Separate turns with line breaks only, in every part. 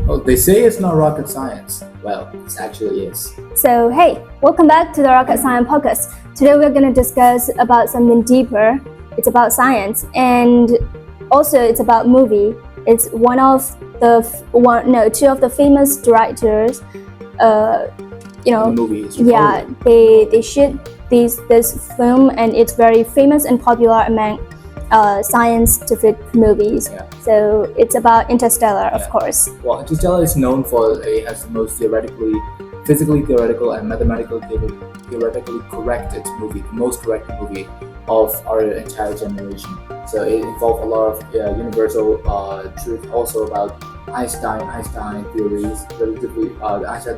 Oh, they say it's not rocket science. Well, it actually is.
So hey, welcome back to the Rocket Science Podcast. Today we're going to discuss about something deeper. It's about science, and also it's about movie. It's two of the famous directors.
Movies.
Yeah, they shoot this film, and it's very famous and popular among scientific movies.
Yeah.
So it's about Interstellar, of course.
Well, Interstellar is known for it has the most physically theoretical, and mathematically theoretically corrected movie, the most corrected movie of our entire generation. So it involved a lot of universal truth, also about Einstein theories, relativity, Einstein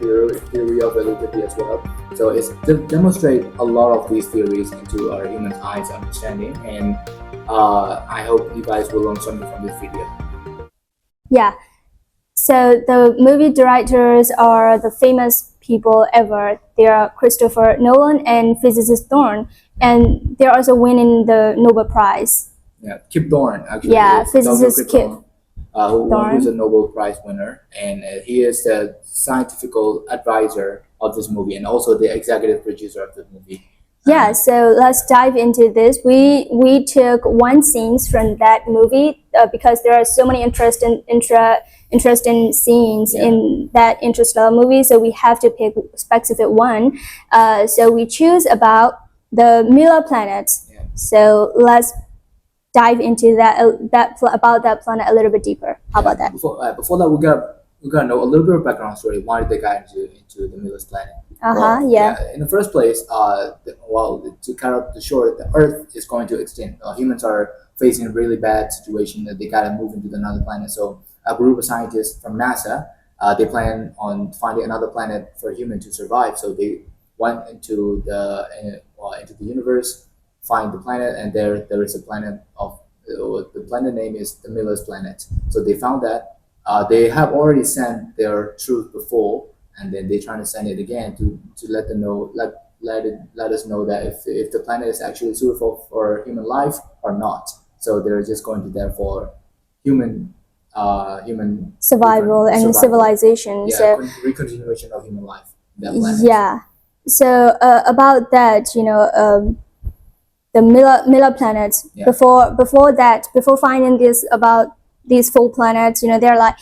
theory of relativity as well. So it's to demonstrate a lot of these theories into our human eyes understanding, and I hope you guys will learn something from this video.
Yeah. So the movie directors are the famous people ever. They are Christopher Nolan and physicist Thorne, and they're also winning the Nobel Prize.
Yeah, Kip Thorne actually.
Yeah, physicist Kip Thorne.
Who's a Nobel Prize winner, and he is the scientific advisor of this movie, and also the executive producer of the movie.
Yeah, so let's dive into this. We took one scenes from that movie because there are so many interesting scenes in that Interstellar movie. So we have to pick specific one. So we choose about the Miller planet.
Yeah.
So let's dive into about that planet a little bit deeper. How about that?
Before that, we gotta know a little bit of background story. Why did they get into the Miller's planet?
Yeah.
In the first place, to cut up the short, the Earth is going to extinct. Humans are facing a really bad situation that they gotta move into another planet. So a group of scientists from NASA, they plan on finding another planet for humans to survive. So they went into the universe, find the planet, and there is a planet of the planet name is the Miller's planet. So they found that they have already sent their truth before, and then they're trying to send it again to let them know, let us know that if the planet is actually suitable for human life or not. So they're just going to there for human
survival and civilization.
Yeah,
so
recontinuation of human life. That planet.
Yeah. So about that, the Miller planets.
Yeah.
Before finding this about these 4 planets, they're like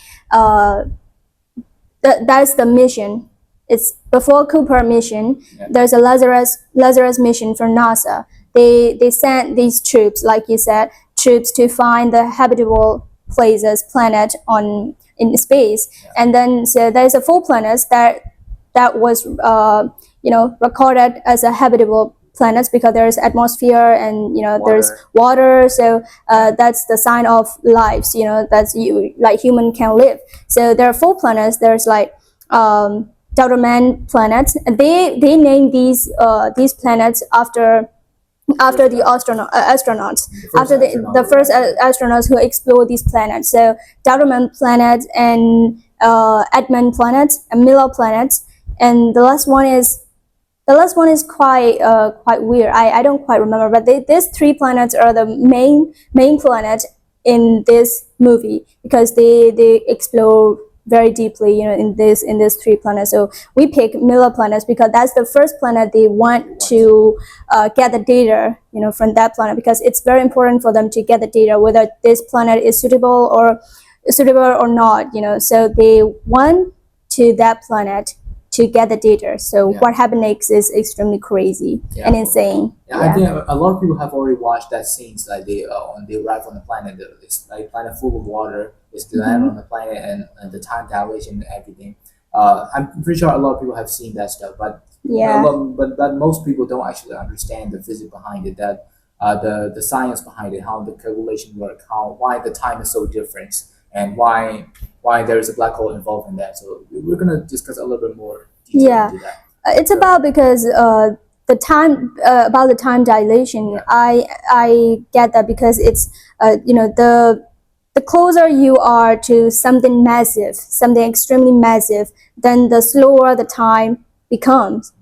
that's the mission. It's before Cooper mission.
Yeah.
There's a Lazarus mission from NASA. They sent these troops, like you said, to find the habitable planet in space.
Yeah.
And then so there's 4 planets that was recorded as a habitable planets because there's atmosphere and there's water. So that's the sign of lives. That's human can live. So there are 4 planets. There's Delta planets. They name these planets after the astronauts, after the first astronauts who explored these planets. So Delta planet and Edmund planet and Miller planet, and the last one is quite weird. I don't quite remember, but these 3 planets are the main planet in this movie because they explore very deeply, in this 3 planets. So we pick Miller planets because that's the first planet they want to get the data, from that planet, because it's very important for them to get the data whether this planet is suitable or not. So they went to that planet to get the data. So what happened next is extremely crazy and insane.
I think a lot of people have already watched that scenes, like they arrive on the planet, it's like planet full of water, it's the land on the planet, and the time dilation and everything. I'm pretty sure a lot of people have seen that stuff, but but most people don't actually understand the physics behind it, that the science behind it, how the calculation work, why the time is so different, and why there is a black hole involved in that. So we're gonna discuss a little bit more detail into that.
It's about because the time about the time dilation. I get that because it's the closer you are to something massive, something extremely massive, then the slower the time becomes.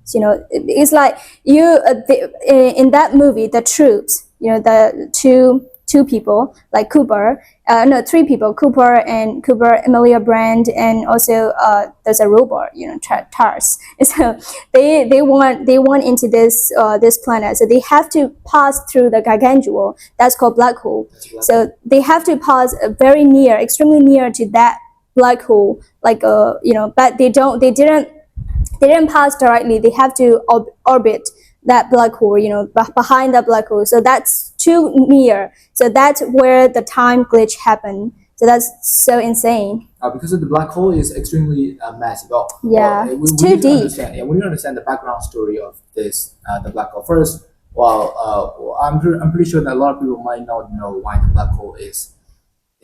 It's like in that movie, the troops, the two people, like Cooper. No, three people: Cooper, Emilia Brand, and also there's a robot, Tars. So they want into this planet. So they have to pass through the Gargantua. That's called black hole. So they have to pass very near, extremely near to that black hole, like but they didn't pass directly. They have to orbit that black hole, behind that black hole. So that's too near. So that's where the time glitch happened. So that's so insane.
Because of the black hole is extremely massive.
It's too deep.
We need to understand the background story of this, the black hole. First, I'm pretty sure that a lot of people might not know why the black hole is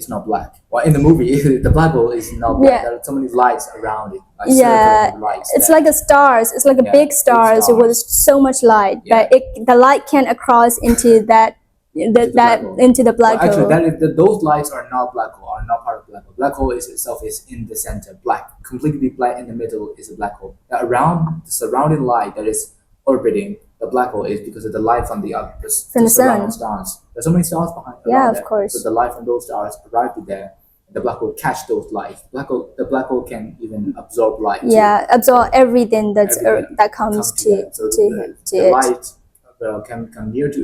not black. Well, in the movie, the black hole is not black. There are so many lights around it.
It's like a stars. It's like a big stars with so much light, but the light can't across into that into the black hole.
Actually, those lights are not black hole. Are not part of black hole. Black hole itself is in the center, black, completely black. In the middle is a black hole. Now, around the surrounding light that is orbiting the black hole is because of the light from the surrounding stars. There's so many stars behind.
Of course.
So the light from those stars arrived there. The black hole catch those light. The black hole can even absorb light.
Absorb everything that comes to it.
The light can come near to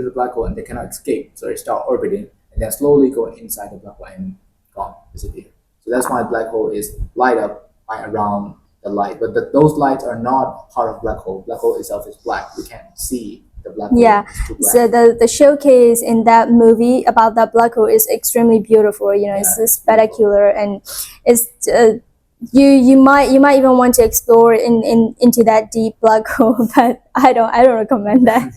the black hole, and they cannot escape. So they start orbiting and then slowly go inside the black hole and gone, disappear. So that's why black hole is light up by around the light. But those lights are not part of black hole. Black hole itself is black. We can't see the black hole.
So the showcase in that movie about that black hole is extremely beautiful. It's spectacular, and it's you might even want to explore into that deep black hole, but I don't recommend that.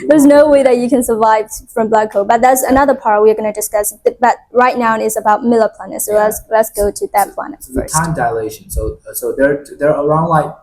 There's no way that you can survive from black hole. But that's another part we're going to discuss. But right now it's about Miller planet. So let's go to that planet first.
The time dilation. So there are around like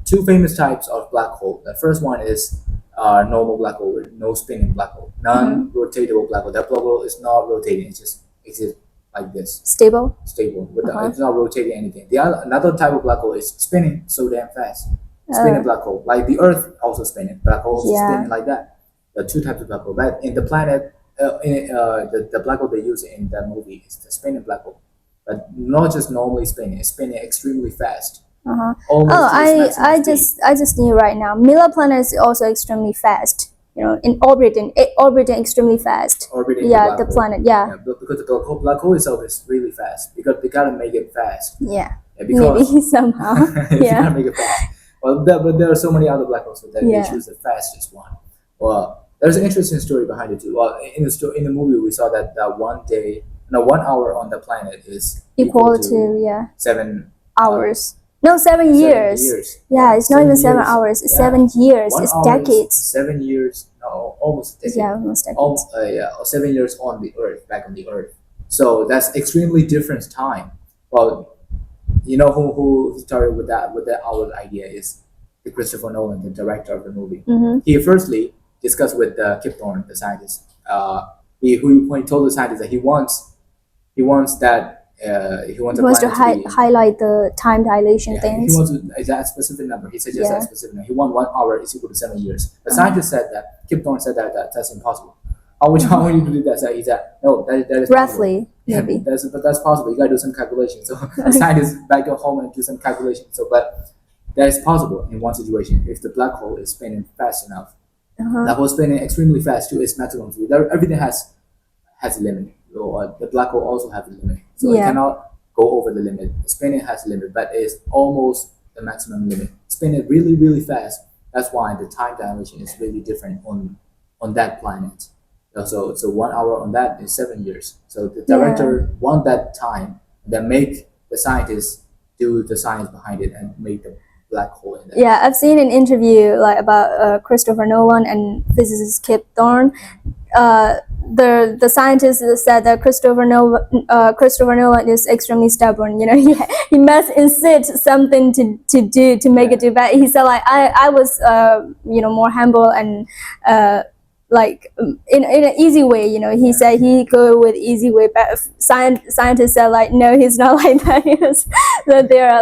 two famous types of black hole. The first one is normal black hole with no spinning black hole, non-rotatable black hole. That black hole is not rotating; it just exists like this.
Stable.
It's not rotating anything. Another type of black hole is spinning so damn fast. Spinning black hole, like the Earth also spinning. Black hole also spinning like that. There are two types of black hole. But in the planet, the black hole they use in that movie is the spinning black hole, but not just normally spinning. It's spinning extremely fast.
I just knew right now. Miller planet is also extremely fast. Orbiting extremely fast. The planet.
Because the black hole itself is really fast. Because they gotta make it fast.
Maybe somehow.
They gotta make it fast. Well, but there are so many other black holes that they choose the fastest one. Well, there's an interesting story behind it too. Well, in the movie we saw that 1 hour on the planet is
equal to
7
hours. No, 7 years. Yeah, it's not even 7 hours. It's 7 years. It's decades.
7 years. No, almost a decade.
Almost decades.
7 years on the Earth, back on the Earth. So that's extremely different time. Well, you know who started with that hour idea is the Christopher Nolan, the director of the movie. He firstly discussed with Kip Thorne, the scientist. He told the scientist that he wants to
highlight the time dilation things.
He wants that specific number. He suggests that specific number. He wants 1 hour is equal to 7 years. The scientist said that. Kip Thorne said that's impossible. How would you do that? So he said, no, that is
roughly
possible.
Maybe.
But that's possible. You gotta do some calculation. So the scientists back at home and do some calculation. So, but that is possible in one situation if the black hole is spinning fast enough. Black hole spinning extremely fast to its maximum speed. Everything has a limit. The black hole also has a limit, so it cannot go over the limit. Spinning has a limit, but it's almost the maximum limit. Spinning really, really fast. That's why the time dilation is really different on that planet. So 1 hour on that is 7 years. So the director want that time, then make the scientists do the science behind it and make the black hole in there.
I've seen an interview about Christopher Nolan and physicist Kip Thorne. The scientist said that Christopher Nolan is extremely stubborn. He must insist something to make it do. But he said I was more humble and in an easy way. He said he go with easy way, but scientists said no, he's not like that. So they're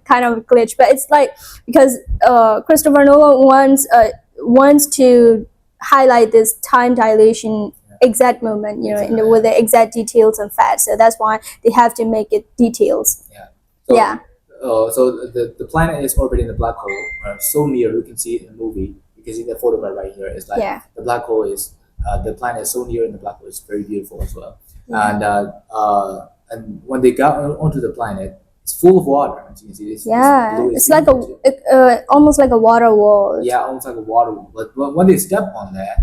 kind of glitch. But it's because Christopher Nolan wants to highlight this time dilation exact moment, with the exact details and facts. So that's why they have to make it details.
Yeah. So,
Yeah.
So the planet is orbiting the black hole so near. You can see it in the movie. You can see the photograph right here. It's like the black hole is the planet is so near, and the black hole is very beautiful as well. And when they got onto the planet, it's full of water. As you can see,
it's like almost like a water wall.
Yeah, almost like a water wall. But when they step on that,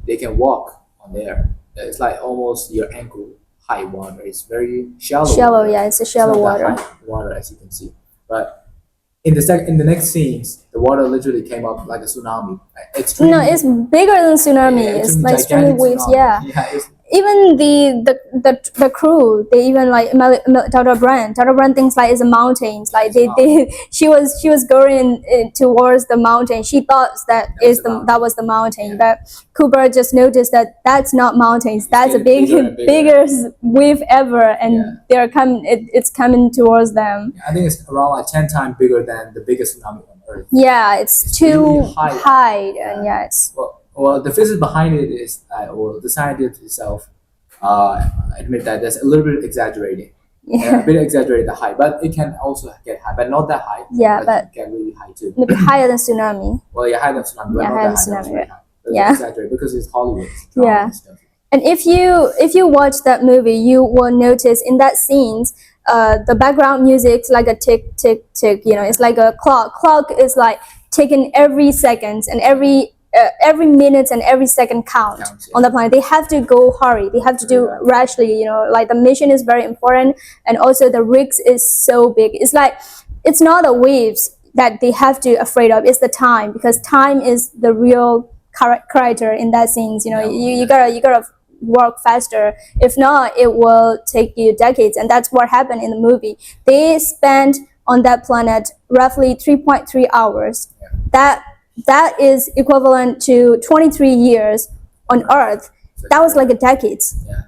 they can walk on there. It's like almost your ankle high water. It's very shallow.
Shallow,
water.
yeah, it's a shallow water.
Water, as you can see. But in the next scenes, the water literally came up like a tsunami.
It's bigger than tsunami.
Yeah,
it's like extreme waves.
Tsunami.
Yeah. Even the crew, they even like Dr. Brand thinks like it's a mountain. Like she was going towards the mountain. She thought that was the mountain. But Cooper just noticed that that's not mountains. That's a biggest wave ever, and they're coming. It's coming towards them.
I think it's around like 10 times bigger than the biggest tsunami on Earth.
Yeah, it's too
really high,
and it's.
Well, the physics behind it is, or the scientist itself, admit that that's a little bit exaggerating. A bit exaggerated the height, but it can also get high, but not that high.
Yeah, but
it get really high too.
Maybe higher than tsunami.
Well, higher than tsunami, but not
higher
that
than tsunami.
High. Exaggerated because it's Hollywood.
Yeah. And if you watch that movie, you will notice in that scenes, the background music's like a tick tick tick. It's like a clock. Clock is like ticking every second, and every minute and every second counts on the planet. They have to go hurry. They have to do rashly. Like the mission is very important, and also the risk is so big. It's like it's not the waves that they have to afraid of. It's the time, because time is the real character in that scenes. You gotta work faster. If not, it will take you decades, and that's what happened in the movie. They spent on that planet roughly 3.3 hours. That is equivalent to 23 years on Earth. That was like a decade.
Yeah,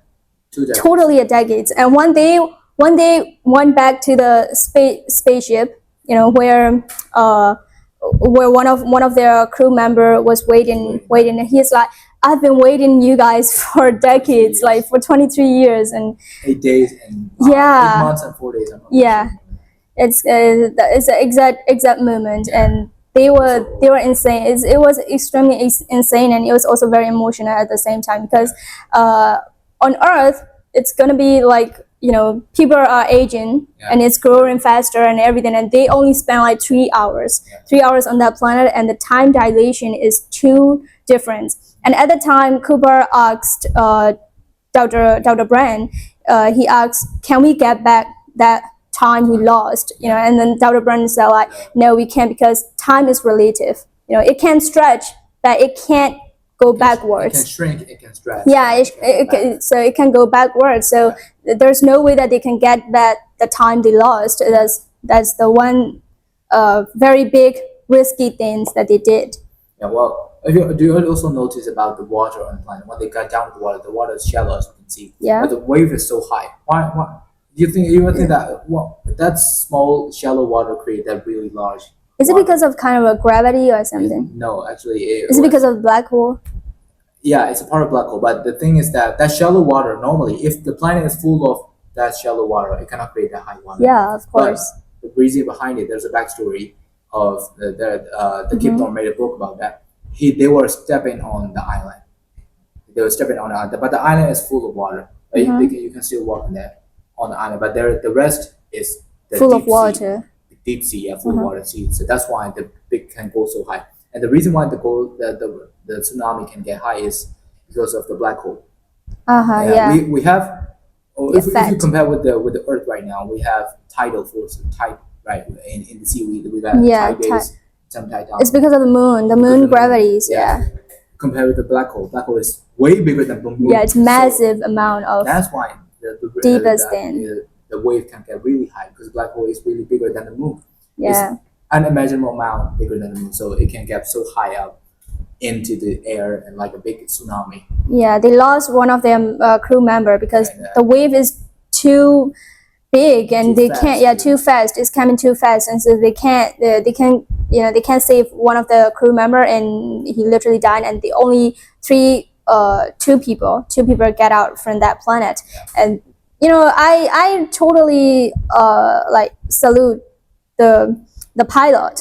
2 decades.
Totally a decade. And one day went back to the spaceship, where one of their crew member was waiting, and he's like, I've been waiting you guys for decades, like for 23 years and
8 days and 8 months and 4 days.
It's the exact moment, and they were insane. It was extremely insane, and it was also very emotional at the same time, because on Earth it's gonna be like people are aging and it's growing faster and everything, and they only spend like 3 hours, 3 hours on that planet, and the time dilation is too different. And at the time, Cooper asked Dr. Brand, he asked, can we get back that time we lost? And then Dr. Brand said like, no, we can't, because time is relative. It can stretch, but it can't go backwards.
It can shrink, it can stretch.
Yeah, so it can go backwards. So there's no way that they can get back the time they lost. That's the one very big risky things that they did.
Yeah, well, do you also notice about the water on the planet? When they got down to the water is shallow, as you can see.
Yeah.
But the wave is so high. Why? Do you think that that small shallow water create that really large?
Is it because of kind of a gravity or something?
No, actually.
Is it because of black hole?
Yeah, it's a part of black hole. But the thing is that shallow water, normally, if the planet is full of that shallow water, it cannot create that high water.
Yeah, of course.
But the reason behind it, there's a backstory of the Kip Thorne made a book about that. They were stepping on the island. They were stepping on the island, but the island is full of water. You can still walk on the island, but the rest is
full of water.
Deep sea, full of water sea. So that's why the peak can go so high. And the reason why the tsunami can get high is because of the black hole. We have, if you compare with the Earth right now, we have tidal force, right? In the sea, we got tide days, some tide down.
It's because of the moon gravities.
Compared with the black hole is way bigger than the moon.
Yeah, it's massive amount of.
That's why the wave can get really high, because the black hole is really bigger than the moon.
Yeah.
It's unimaginable amount bigger than the moon, so it can get so high up into the air and like a big tsunami. Yeah,
they lost one of their crew member because the wave is too big and they can't. Yeah, too fast. It's coming too fast, and so they can't they can't save one of the crew member, and he literally died, and the only two people get out from that planet. And I totally like salute the pilot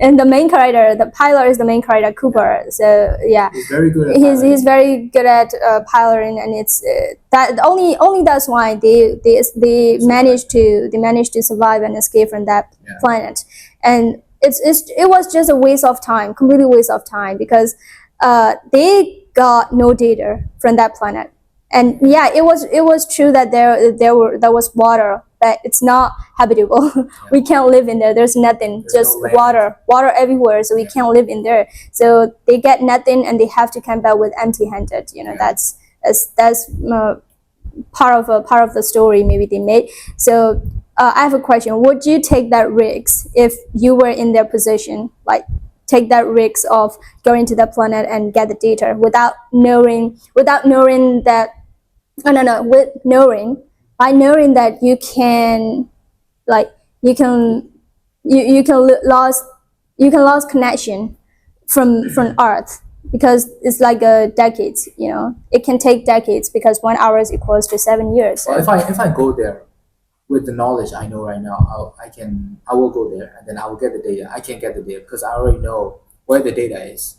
and the main character. The pilot is the main character, Cooper. So yeah,
He's very good at
he's very good at piloting, and it's that only that's why they managed to survive and escape from that planet. And it was just a waste of time, completely waste of time, because they got no data from that planet. And yeah, it was true that there was water, but it's not habitable. We can't live in there. There's nothing, just
no
water everywhere. So we can't live in there. So they get nothing, and they have to come back with empty-handed. That's part of the story maybe they made. So I have a question. Would you take that risk if you were in their position? Like, take that risk of going to the planet and get the data without knowing that by knowing that you can lose connection from Earth, because it's like decades. It can take decades, because 1 hour is equals to 7 years.
Well, if I go there with the knowledge I know right now, I will go there, and then I will get the data. I can get the data because I already know where the data is.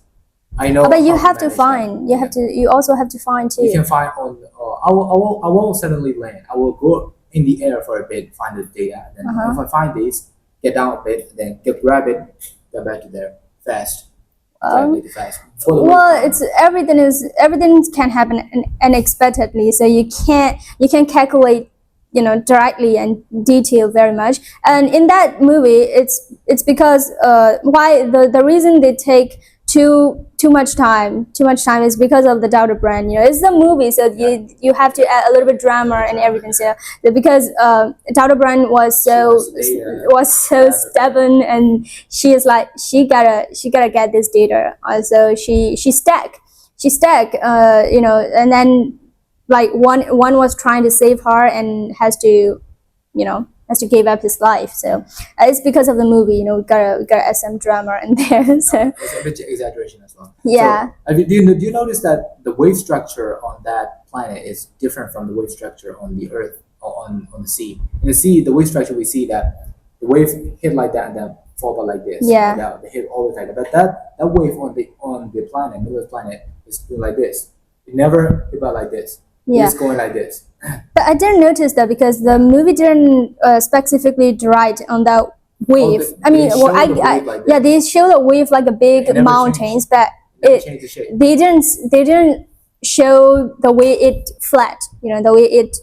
I know.
But you have to find. You also have to find too.
You can find on. I won't suddenly land. I will go in the air for a bit, find the data. And then if I find this, get down a bit, then grab it, get back to there fast. Fast.
Well, it's everything can happen unexpectedly, so you can't calculate directly and detail very much. And in that movie, it's because why the reason they take too much time is because of the daughter brand. It's the movie, so you have to add a little bit drama and everything. So because daughter brand was so stubborn, and she is like she gotta get this data. So she stack, and then like one was trying to save her and has to give up his life. So it's because of the movie. We gotta add some drama in there. So
it's a bit exaggeration as well.
Yeah.
So, do you notice that the wave structure on that planet is different from the wave structure on the Earth or on the sea? In the sea, the wave structure, we see that the wave hit like that and then fall back like this.
Yeah.
They hit always like that. But that wave on the planet, Miller's planet, is doing like this. It never hit back like this.
Yeah.
It's going like this.
But I didn't notice that because the movie didn't specifically write on that wave. They show the wave like a big mountains, but they didn't show the way it flat. The way it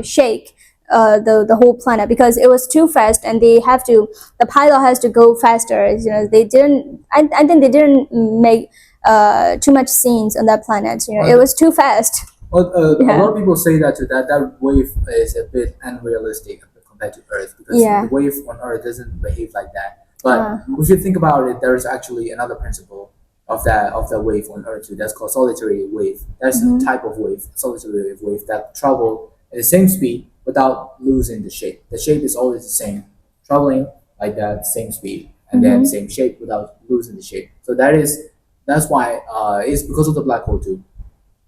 shake the whole planet, because it was too fast, and the pilot has to go faster. They didn't. I think they didn't make too much scenes on that planet. It was too fast.
Well, a lot of people say that wave is a bit unrealistic compared to Earth, because the wave on Earth doesn't behave like that. But if you think about it, there is actually another principle of that wave on Earth too. That's called solitary wave. That's a type of wave, solitary wave that travel at the same speed without losing the shape. The shape is always the same, traveling like that same speed, and then same shape without losing the shape. So that's why it's because of the black hole too.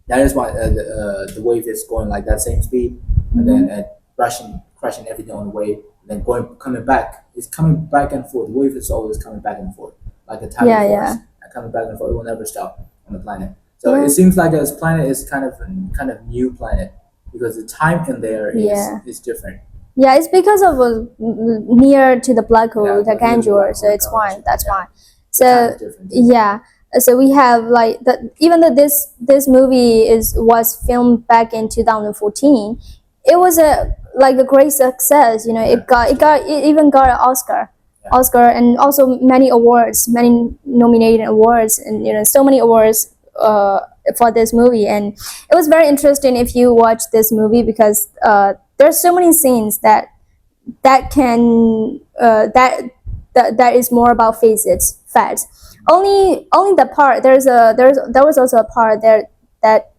That is why the wave is going like that same speed, and then crashing everything on the way, and then coming back. It's coming back and forth. The wave is always coming back and forth, like a tidal force, coming back and forth. It will never stop on the planet. So it seems like this planet is kind of new planet, because the time in there is different.
Yeah, it's because of near to the black hole, the Gargantua. So it's fine. That's why. So yeah. So we have like even though this movie was filmed back in 2014, it was a great success. It even got an Oscar, and also many awards, many nominated awards, and so many awards for this movie. And it was very interesting if you watch this movie, because there's so many scenes that is more about physics, facts. Only the part there was also a part there that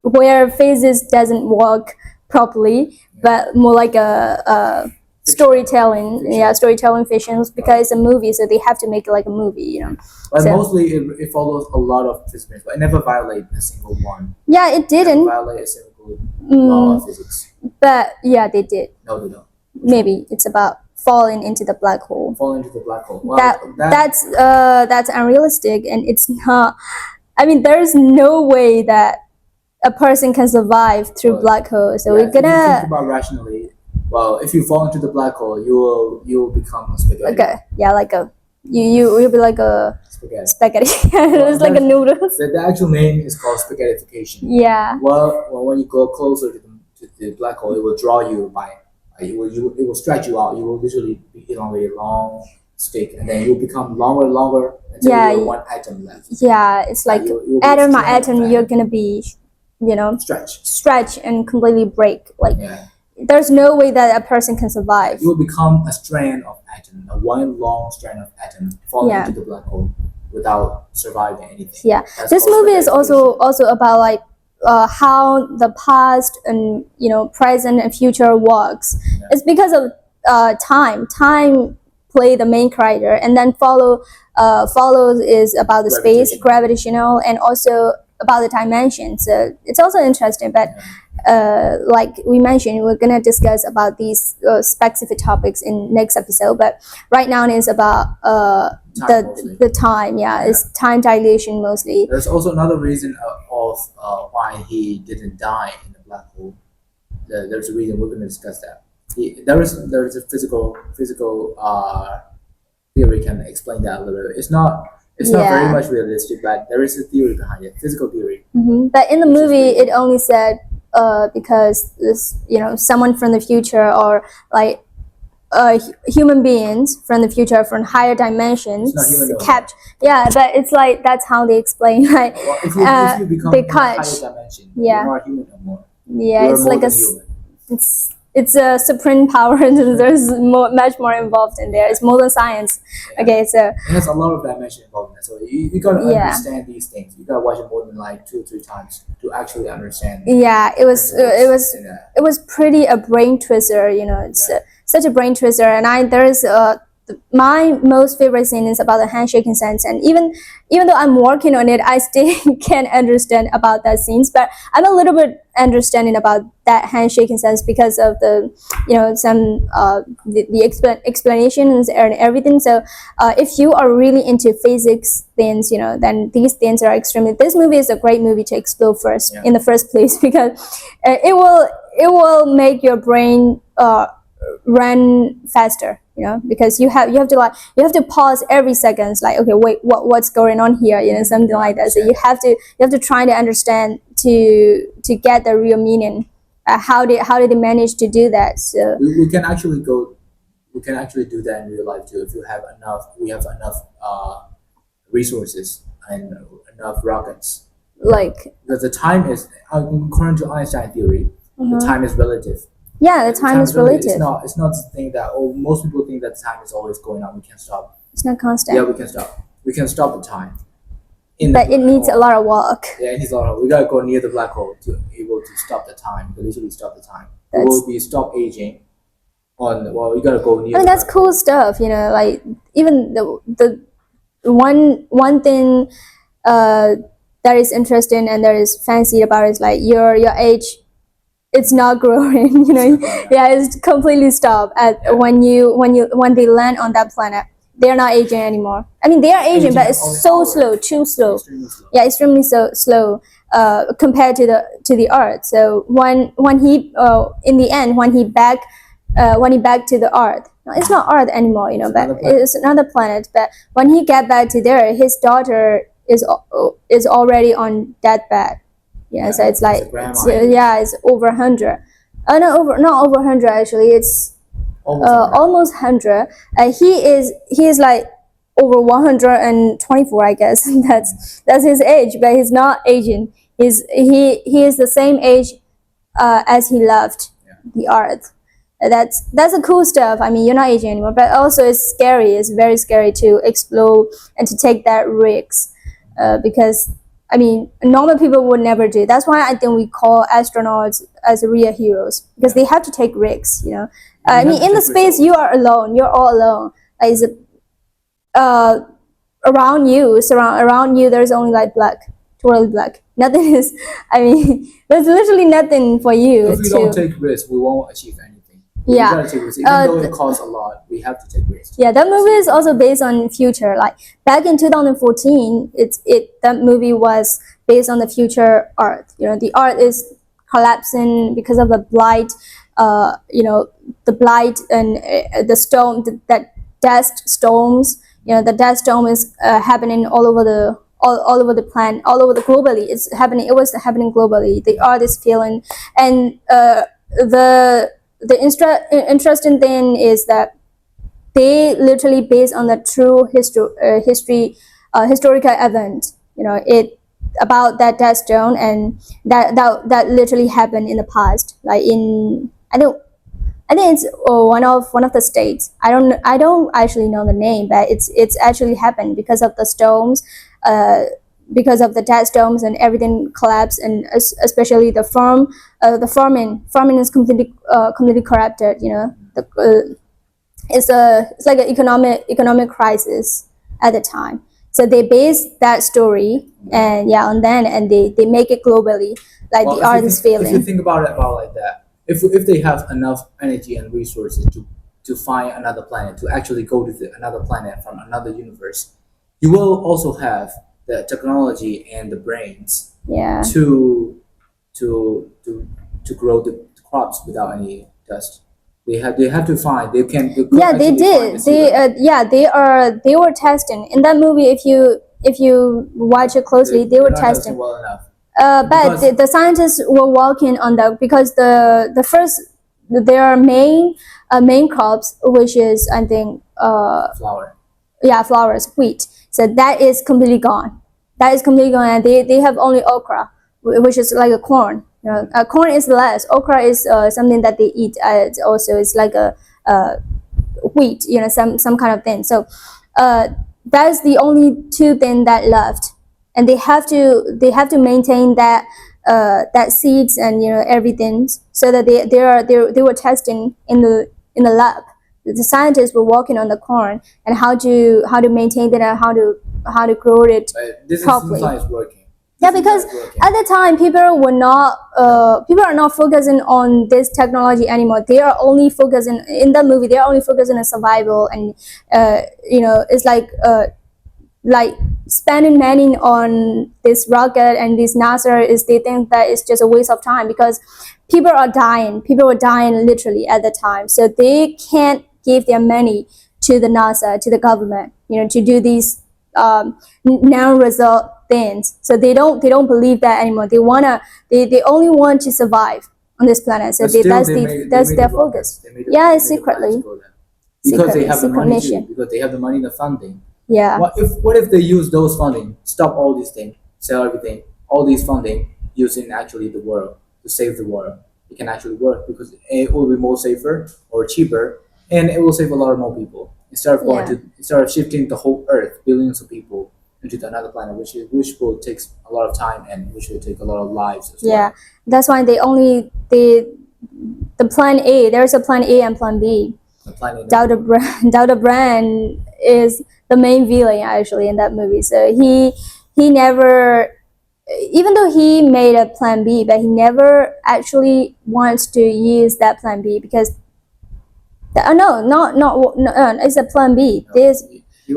where physics doesn't work properly, but more like a storytelling fictions, because it's a movie, so they have to make it like a movie, you know.
But
So-
mostly it follows a lot of physics, but it never violates a single one.
Yeah, it
It
didn't,
never violate a single law of physics.
but yeah, they did.
No, they don't.
Maybe it's about falling into the black hole.
Fall into the black hole. Well,
That's unrealistic, and it's not. I mean, there's no way that a person can survive through
Well,
black hole. So
yeah,
we're
if you think
gonna
about rationally. Well, if you fall into the black hole, you will become a spaghetti.
like a you'll be like a
Spaghetti.
spaghetti. It's like a noodles.
The actual name is called spaghettification.
Yeah.
Well, when you go closer to the black hole, it will draw you by. It will stretch you out. You will literally be elongated a long stick, and then you'll become longer and longer until
Yeah,
you have one atom left.
Yeah, it's like
you'll be
atom by
stranded
atom,
back.
you're gonna be, you know,
Stretch.
stretch and completely break. Like
Yeah.
there's no way that a person can survive.
You will become a strand of atom, one long strand of atom falling
Yeah.
into the black hole without surviving anything.
Yeah,
That's
this
called
movie is
spaghettification.
also about like how the past and present and future works.
Yeah.
It's because of time. Time play the main character, and then follows is about the space, gravitational, and also about the dimension. So it's also interesting, but like we mentioned, we're gonna discuss about these specific topics in next episode. But right now it's about
Mostly.
the time. Yeah, it's time dilation mostly.
There's also another reason of why he didn't die in the black hole. There's a reason we're going to discuss that. There is a physical theory can explain that a little bit. It's not very much realistic, but there is a theory behind it, physical theory.
But in the movie, it only said because this someone from the future, or like human beings from the future from higher dimensions
It's not human though.
but it's like that's how they explain. Like
Well, if you become
they
in a higher
catch-
dimension,
yeah.
you're not human no more.
yeah,
You're
it's
more
like
than human.
it's a supreme power. There's much more involved in there. It's more than science.
Yeah.
Okay, so
It has a lot of dimension involved in it. So you gotta
Yeah.
understand these things. You gotta watch it more than like 2 or 3 times to actually understand.
yeah, it was
in that.
it was pretty a brain twister. It's such a brain twister. And there's my most favorite scene is about the handshaking sense. And even though I'm working on it, I still can't understand about that scenes. But I'm a little bit understanding about that handshaking sense because of the some the explanations and everything. So if you are really into physics things, then these things are extremely. This movie is a great movie to explore first in the first place, because it will make your brain run faster, because you have to pause every seconds, like, okay, wait, what's going on here, something like that. So you have to try to understand to get the real meaning. How did they manage to do that? So
we can actually do that in real life too if we have enough resources and enough rockets.
like
Because the time is, according to Einstein theory, the time is relative.
yeah, the time is relative.
It's not the thing that most people think that time is always going on. We can stop.
It's not constant.
Yeah, we can stop. We can stop the time.
But it needs a lot of work.
Yeah, it needs a lot. We gotta go near the black hole to able to stop the time. To literally stop the time. We
That's-
will be stop aging. You gotta go near.
I mean,
the
that's
black
cool stuff, like even the one thing that is interesting and that is fancy about it is like your age, it's not growing, yeah, it's completely stopped at when they land on that planet. They're not aging anymore. I mean, they are aging, but it's
only
so
hours.
slow, too slow.
Extremely slow.
Yeah, extremely slow compared to the Earth. So when he in the end when he back to the Earth, no, it's not Earth anymore, but
another planet.
it's another planet. But when he get back to there, his daughter is already on deathbed. Yeah, so it's like
a grandma.
it's over 100. Not over 100 actually. It's almost 100. He is like over 124, I guess. That's his age, but he's not aging. He is the same age as he left the Earth. That's a cool stuff. I mean, you're not aging anymore, but also it's scary. It's very scary to explore and to take that risk, because I mean, normal people would never do. That's why I think we call astronauts as real heroes, because they have to take risks. I mean, in the space, you are alone. You're all alone. Like, around you, around you, there's only like black, totally black. Nothing is. I mean, there's literally nothing for you.
If we don't take risks, we won't achieve anything. We
Yeah.
gotta take risks. Even though it costs a lot, we have to take risks.
Yeah, that movie is also based on future. Like back in 2014, that movie was based on the future Earth. The Earth is collapsing because of the blight. The blight and the storm, that dust storms. The dust storm is happening all over the planet, all over the globally. It's happening. It was happening globally. The Earth is feeling, and the interesting thing is that they literally based on the true historical event. It about that death stone, and that literally happened in the past. Like I think it's one of the states. I don't actually know the name, but it's actually happened because of the storms, because of the death storms, and everything collapsed, and especially the farming is completely corrupted. It's like an economic crisis at the time. So they base that story and on then, and they make it globally, like the art is failing.
If you think about it like that, if they have enough energy and resources to find another planet, to actually go to another planet from another universe, you will also have the technology and the brains to grow the crops without any dust. They have to find. They did.
They were testing in that movie. If you watch it closely, they were testing
well enough.
But the scientists were working on that, because the first their main crops, which is I think
flour.
Yeah, flowers, wheat. So that is completely gone. And they have only okra, which is like a corn. Corn is less. Okra is something that they eat. Also, it's like a wheat. Some kind of thing. So that's the only two things that left, and they have to maintain that seeds and everything, so that they were testing in the lab. The scientists were working on the corn and how to maintain it and how to grow it properly.
This is working.
Yeah, because at the time people are not focusing on this technology anymore. They are only focusing in that movie. They are only focusing on survival, and it's like spending money on this rocket and this NASA they think that it's just a waste of time, because people are dying. People were dying literally at the time, so they can't give their money to the NASA, to the government, to do these non-result things. So they don't believe that anymore. They only want to survive on this planet. So that's their focus. Secretly.
Because they have the money too, because they have the money and the funding.
Yeah.
What if they use those funding, stop all these things, sell everything, all these funding, using actually the world to save the world? It can actually work, because it will be more safer or cheaper, and it will save a lot more people instead of shifting the whole Earth, billions of people, into another planet, which will take a lot of time and which will take a lot of lives as well.
Yeah, that's why the plan A. There's a plan A and plan B. Dr. Brand is the main villain actually in that movie. So he never, even though he made a plan B, but he never actually wants to use that plan B, because it's a plan B.
He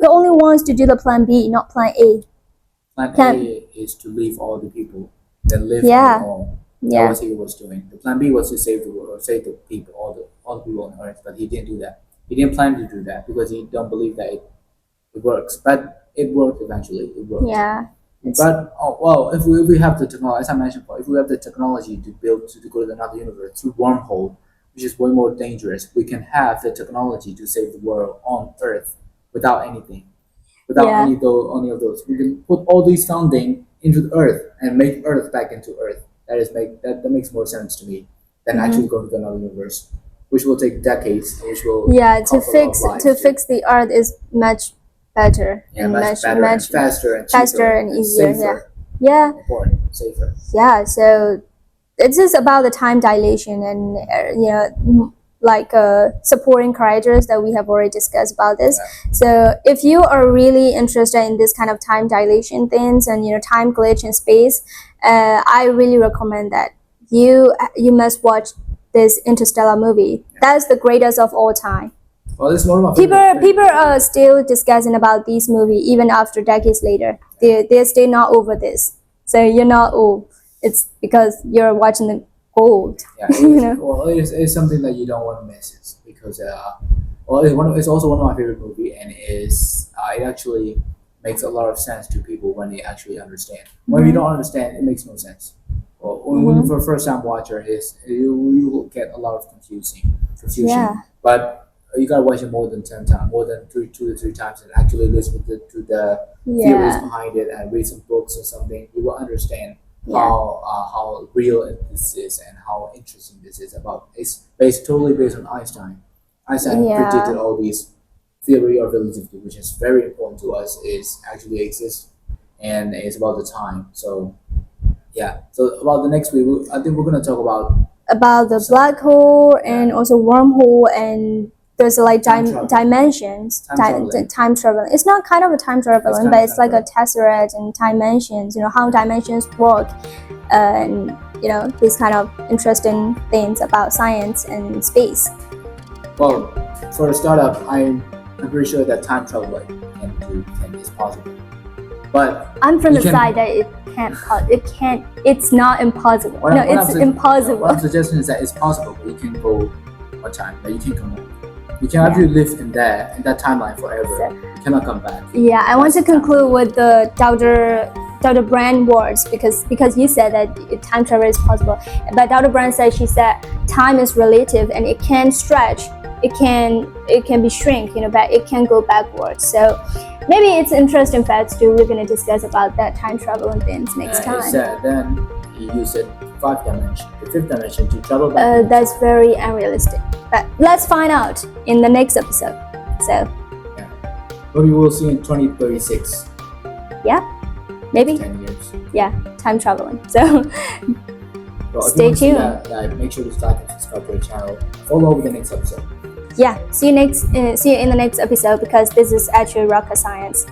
only
wants to do the plan B, not plan A.
Plan A is to leave all the people that live on their own. That was what he was doing. The plan B was to save the world, save the people, all the people on Earth. But he didn't do that. He didn't plan to do that because he don't believe that it works. But it worked eventually. It worked.
Yeah.
But if we have the technology, as I mentioned before, if we have the technology to go to another universe through wormhole, which is way more dangerous, we can have the technology to save the world on Earth without anything, without any of those. We can put all these funding into the Earth and make Earth back into Earth. That makes more sense to me than actually going to another universe, which will take decades, which will
to fix the Earth is much better
Yeah,
and
much better and faster and
faster
cheaper
and easier.
safer.
Yeah.
Important, safer.
Yeah. So it's just about the time dilation and supporting characters that we have already discussed about this.
Yeah.
So if you are really interested in this kind of time dilation things and time glitch in space, I really recommend that you must watch this Interstellar movie. That's the greatest of all time.
Well, this is one of my
People are still discussing about this movie even after decades later. They're still not over this. So you're not old. It's because you're watching the gold.
Yeah, well, it's something that you don't want to miss. It's because it's also one of my favorite movie, and it actually makes a lot of sense to people when they actually understand. When you don't understand, it makes no sense. Well, when for first time watcher, you will get a lot of confusion.
Yeah.
But you gotta watch it more than 10 times, more than 2 to 3 times, and actually listen to the theories behind it and read some books or something. You will understand how real this is and how interesting this is about. It's totally based on Einstein. Einstein predicted all these theory of relativity, which is very important to us, is actually exists, and it's about the time. So yeah. So about the next week, I think we're gonna talk
about the black hole and also wormhole, and there's like dimensions, time traveling. It's not kind of a time traveling, but it's like a tesseract and dimensions. How dimensions work, and these kind of interesting things about science and space.
Well, for a startup, I'm pretty sure that time travel is possible. But
I'm from the side that it can't. It's not impossible. It's impossible.
What I'm suggesting is that it's possible, but you can go one time, but you can't come back. You can actually live in that timeline forever. You cannot come back.
Yeah, I want to conclude with the Dr. Brand words because you said that time travel is possible. But Dr. Brand she said time is relative and it can stretch. It can be shrink, but it can go backwards. So maybe it's interesting facts too. We're gonna discuss about that time travel and things next time.
He said then he used the fifth dimension to travel back.
That's very unrealistic. But let's find out in the next episode. So
yeah, maybe we'll see in 2036.
Yeah, maybe
10 years.
Yeah, time traveling. So stay tuned.
Make sure to like and subscribe to our channel. Follow over the next episode.
Yeah, see you in the next episode because this is actually rocket science.